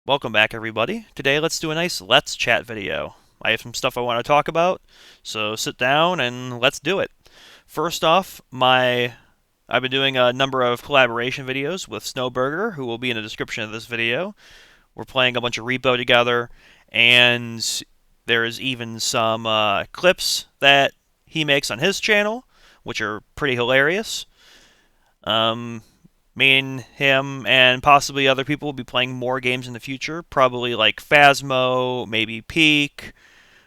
Welcome back, everybody. Today, let's do a nice Let's Chat video. I have some stuff I want to talk about, so sit down and let's do it. First off, I've been doing a number of collaboration videos with Snowburger, who will be in the description of this video. We're playing a bunch of repo together, and there's even some clips that he makes on his channel, which are pretty hilarious. Um, Me and him and possibly other people will be playing more games in the future, probably like Phasmo, maybe Peak.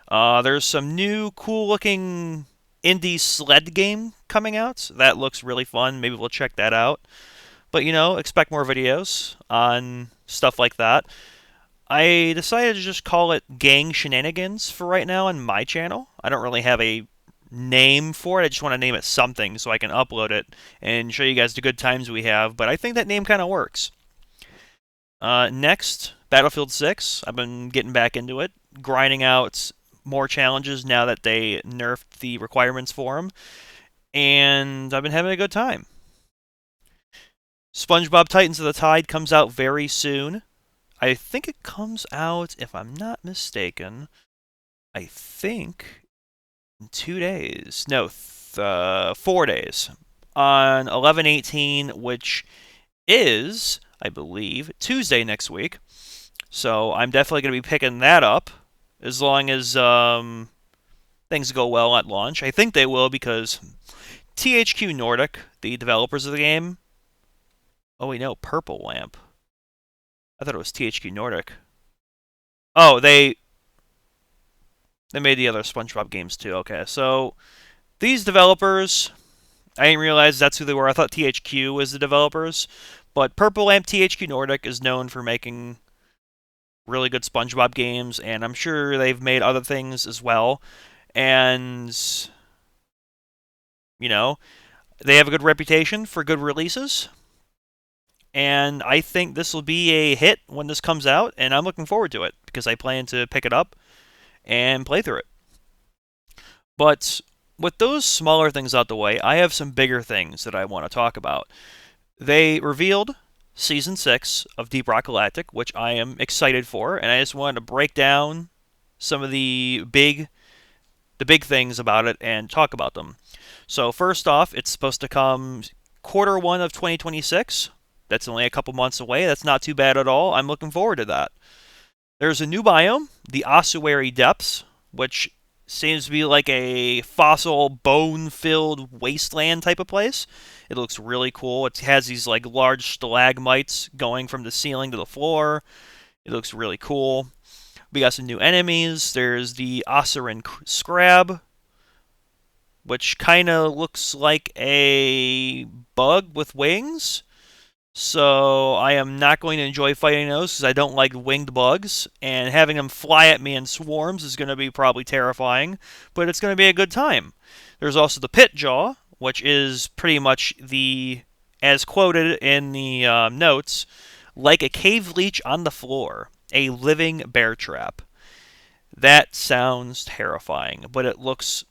There's some new cool looking indie sled game coming out. That looks really fun. Maybe we'll check that out. But expect more videos on stuff like that. I decided to just call it Gang Shenanigans for right now on my channel. I don't really have a name for it. I just want to name it something so I can upload it and show you guys the good times we have. But I think that name kind of works. Next, Battlefield 6. I've been getting back into it, grinding out more challenges now that they nerfed the requirements for them, and I've been having a good time. SpongeBob Titans of the Tide comes out very soon. I think it comes out, if I'm not mistaken, I think 2 days. No, 4 days. On 11/18, which is, I believe, Tuesday next week. So I'm definitely going to be picking that up as long as things go well at launch. I think they will because THQ Nordic, the developers of the game. Oh, wait, no, Purple Lamp. I thought it was THQ Nordic. Oh, they made the other SpongeBob games too. Okay, so these developers, I didn't realize that's who they were. I thought THQ was the developers, but Purple Lamp THQ Nordic is known for making really good SpongeBob games, and I'm sure they've made other things as well. And they have a good reputation for good releases. And I think this will be a hit when this comes out, and I'm looking forward to it because I plan to pick it up and play through it. But with those smaller things out the way, I have some bigger things that I want to talk about. They revealed Season 6 of Deep Rock Galactic, which I am excited for, and I just wanted to break down some of the big things about it and talk about them. So first off, it's supposed to come Q1 of 2026. That's only a couple months away. That's not too bad at all. I'm looking forward to that. There's a new biome, the Ossuary Depths, which seems to be like a fossil, bone-filled wasteland type of place. It looks really cool. It has these like large stalagmites going from the ceiling to the floor. It looks really cool. We got some new enemies. There's the Ossuran Scrab, which kind of looks like a bug with wings. So I am not going to enjoy fighting those because I don't like winged bugs, and having them fly at me in swarms is going to be probably terrifying, but it's going to be a good time. There's also the Pit Jaw, which is pretty much as quoted in the notes, like a cave leech on the floor, a living bear trap. That sounds terrifying, but it looks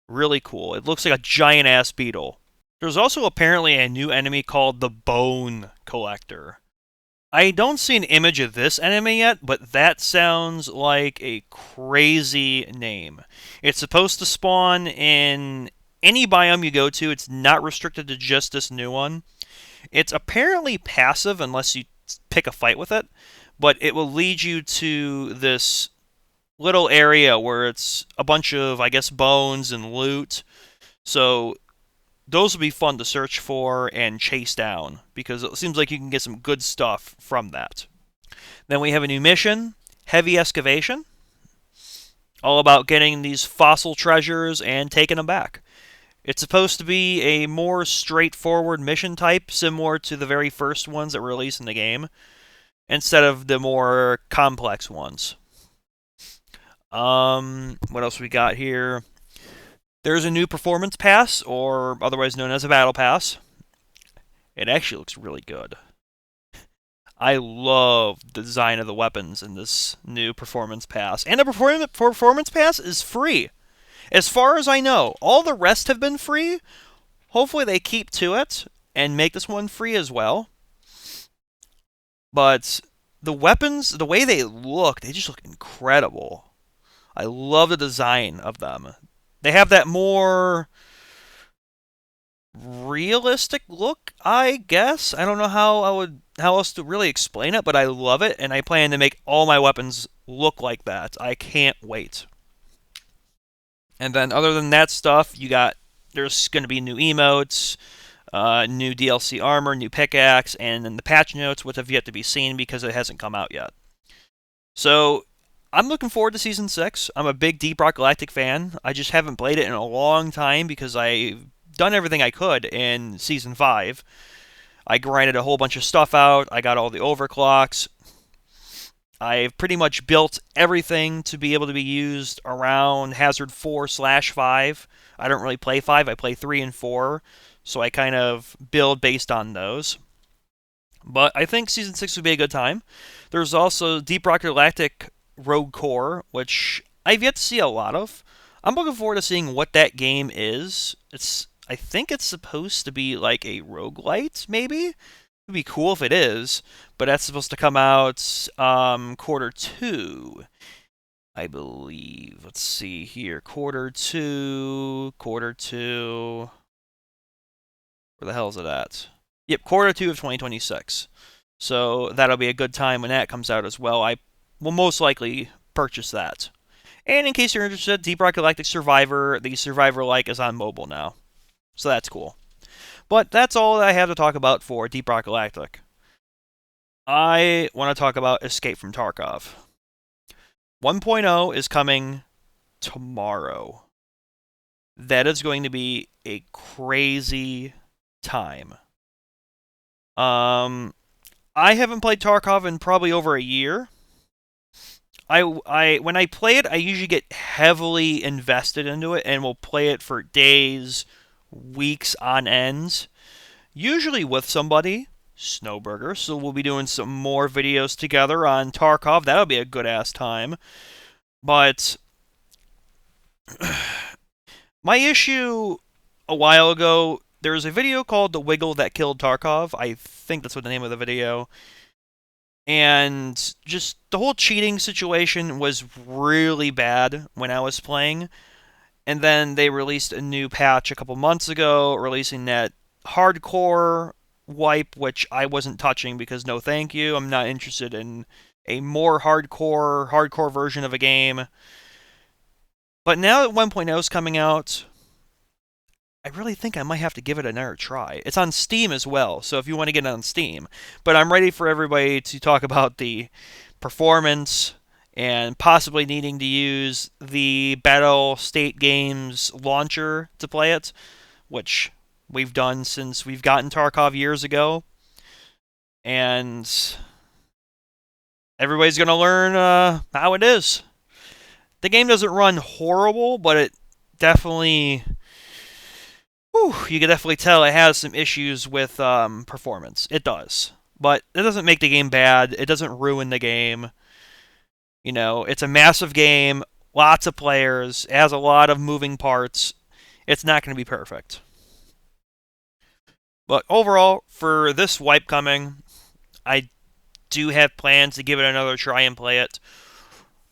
really cool. It looks like a giant ass beetle. There's also apparently a new enemy called the Bone Collector. I don't see an image of this enemy yet, but that sounds like a crazy name. It's supposed to spawn in any biome you go to. It's not restricted to just this new one. It's apparently passive unless you pick a fight with it, but it will lead you to this little area where it's a bunch of, I guess, bones and loot. So those will be fun to search for and chase down because it seems like you can get some good stuff from that. Then we have a new mission, Heavy Excavation, all about getting these fossil treasures and taking them back. It's supposed to be a more straightforward mission type, similar to the very first ones that were released in the game, instead of the more complex ones. What else we got here? There's a new performance pass, or otherwise known as a battle pass. It actually looks really good. I love the design of the weapons in this new performance pass. And the performance pass is free. As far as I know, all the rest have been free. Hopefully they keep to it and make this one free as well. But the weapons, the way they look, they just look incredible. I love the design of them. They have that more realistic look, I guess. I don't know how else to really explain it, but I love it, and I plan to make all my weapons look like that. I can't wait. And then other than that stuff, there's going to be new emotes, new DLC armor, new pickaxe, and then the patch notes, which have yet to be seen because it hasn't come out yet. So I'm looking forward to Season 6. I'm a big Deep Rock Galactic fan. I just haven't played it in a long time because I've done everything I could in Season 5. I grinded a whole bunch of stuff out. I got all the overclocks. I've pretty much built everything to be able to be used around Hazard 4/5. I don't really play 5, I play 3 and 4, so I kind of build based on those. But I think Season 6 would be a good time. There's also Deep Rock Galactic Rogue Core, which I've yet to see a lot of. I'm looking forward to seeing what that game is. I think it's supposed to be like a roguelite, maybe? It'd be cool if it is, but that's supposed to come out Quarter 2, I believe. Let's see here. Quarter 2. Where the hell is it at? Yep, Quarter 2 of 2026. So that'll be a good time when that comes out as well. I will most likely purchase that. And in case you're interested, Deep Rock Galactic Survivor, the Survivor-like, is on mobile now. So that's cool. But that's all I have to talk about for Deep Rock Galactic. I want to talk about Escape from Tarkov. 1.0 is coming tomorrow. That is going to be a crazy time. I haven't played Tarkov in probably over a year. When I play it, I usually get heavily invested into it and will play it for days, weeks on end. Usually with somebody, Snowburger, so we'll be doing some more videos together on Tarkov. That'll be a good-ass time. But my issue a while ago, there was a video called The Wiggle That Killed Tarkov. I think that's what the name of the video. And just the whole cheating situation was really bad when I was playing. And then they released a new patch a couple months ago, releasing that hardcore wipe, which I wasn't touching because no thank you. I'm not interested in a more hardcore version of a game. But now that 1.0 is coming out, I really think I might have to give it another try. It's on Steam as well, so if you want to get it on Steam. But I'm ready for everybody to talk about the performance and possibly needing to use the Battle State Games launcher to play it, which we've done since we've gotten Tarkov years ago. And everybody's going to learn how it is. The game doesn't run horrible, but it definitely... you can definitely tell it has some issues with performance. It does. But it doesn't make the game bad. It doesn't ruin the game. You know, it's a massive game, lots of players, it has a lot of moving parts. It's not going to be perfect. But overall, for this wipe coming, I do have plans to give it another try and play it.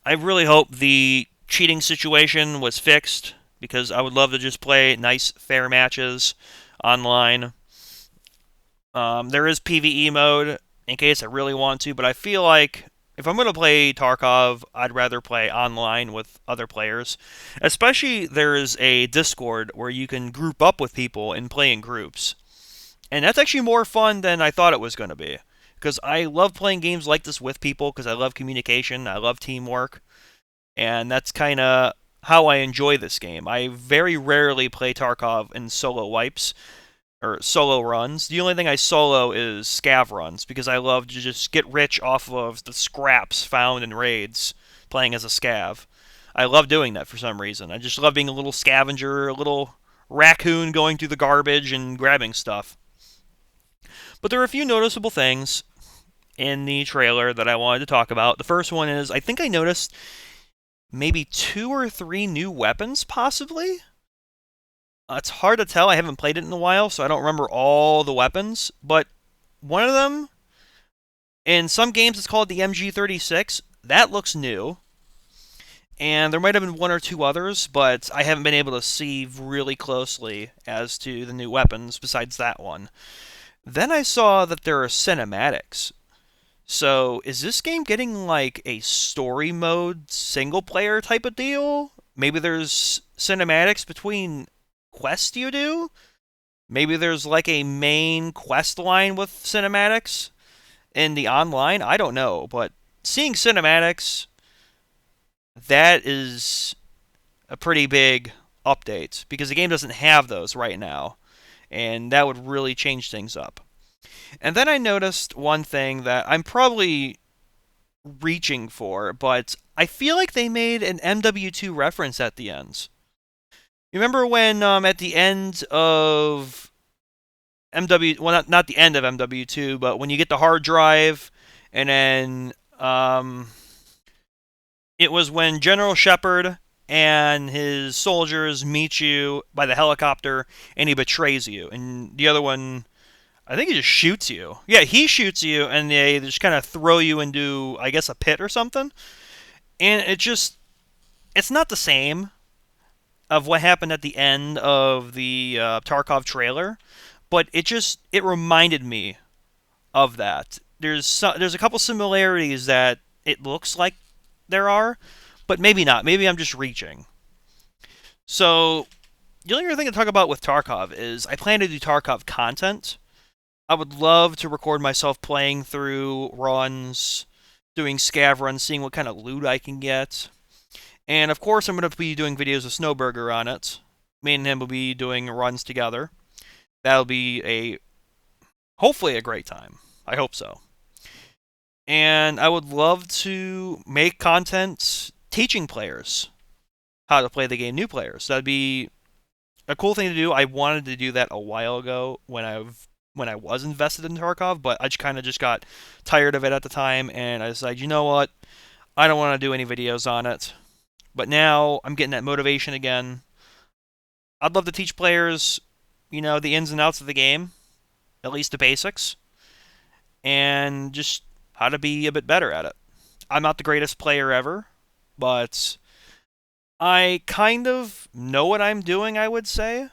I really hope the cheating situation was fixed, because I would love to just play nice, fair matches online. There is PvE mode in case I really want to, but I feel like if I'm going to play Tarkov, I'd rather play online with other players. Especially there is a Discord where you can group up with people and play in groups. And that's actually more fun than I thought it was going to be. Because I love playing games like this with people because I love communication, I love teamwork. And that's kind of how I enjoy this game. I very rarely play Tarkov in solo wipes or solo runs. The only thing I solo is scav runs because I love to just get rich off of the scraps found in raids playing as a scav. I love doing that for some reason. I just love being a little scavenger, a little raccoon going through the garbage and grabbing stuff. But there are a few noticeable things in the trailer that I wanted to talk about. The first one is I think I noticed maybe 2 or 3 new weapons, possibly? It's hard to tell. I haven't played it in a while, so I don't remember all the weapons. But one of them In some games, it's called the MG36. That looks new. And there might have been one or two others, but I haven't been able to see really closely as to the new weapons besides that one. Then I saw that there are cinematics. So, is this game getting like a story mode single player type of deal? Maybe there's cinematics between quests you do? Maybe there's like a main quest line with cinematics in the online? I don't know, but seeing cinematics, that is a pretty big update because the game doesn't have those right now, and that would really change things up. And then I noticed one thing that I'm probably reaching for, but I feel like they made an MW2 reference at the end. You remember when at the end of well, not the end of MW2, but when you get the hard drive, and then it was when General Shepard and his soldiers meet you by the helicopter, and he betrays you, and the other one, I think he just shoots you. Yeah, he shoots you, and they just kind of throw you into, I guess, a pit or something. And it's not the same of what happened at the end of the Tarkov trailer, but it reminded me of that. There's a couple similarities that it looks like there are, but maybe not. Maybe I'm just reaching. So the only other thing to talk about with Tarkov is I plan to do Tarkov content. I would love to record myself playing through runs, doing scav runs, seeing what kind of loot I can get. And of course, I'm going to be doing videos with Snowburger on it. Me and him will be doing runs together. That'll be hopefully a great time. I hope so. And I would love to make content teaching players how to play the game, new players. That'd be a cool thing to do. I wanted to do that a while ago when I was invested in Tarkov, but I just kind of just got tired of it at the time, and I decided, you know what, I don't want to do any videos on it. But now I'm getting that motivation again. I'd love to teach players, the ins and outs of the game, at least the basics, and just how to be a bit better at it. I'm not the greatest player ever, but I kind of know what I'm doing, I would say.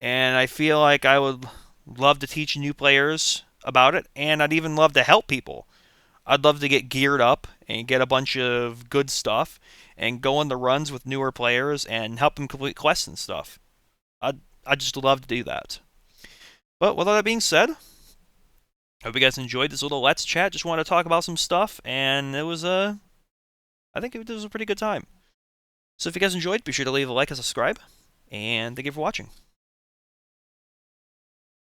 And I feel like I would love to teach new players about it, and I'd even love to help people. I'd love to get geared up and get a bunch of good stuff and go on the runs with newer players and help them complete quests and stuff. I'd just love to do that. But with all that being said, hope you guys enjoyed this little Let's Chat. Just wanted to talk about some stuff, and I think it was a pretty good time. So if you guys enjoyed, be sure to leave a like and subscribe, and thank you for watching.